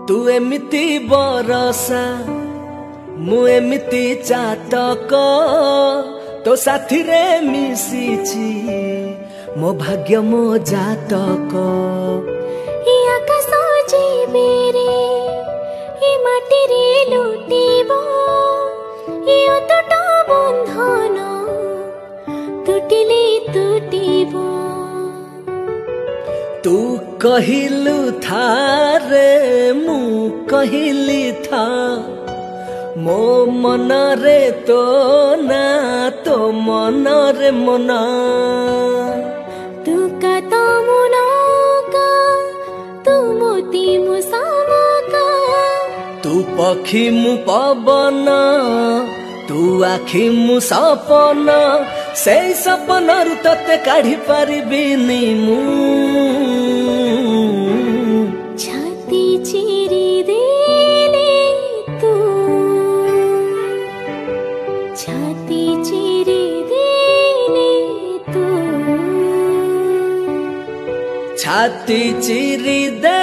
तू एमिति बरसा मु एमिति चातक तो साथी रे मिशिछि मो भाग्य मो जातक। आकाश जीवेरे माटी रे लुटिबो अतट बंधन तुटिले तुटिबो। तू कहिलु था रे मु कहिली था मो मन रे तो ना तो मन रे मना। तू का तो मुना का तू मोती मुसामका तू पक्षी मु पवन तू आखि मु सपन से सपन रु तते काढ़ी पारिबिनी मु। छाती चिरी देले तू छाती चिरी देले तू छाती चिरी दे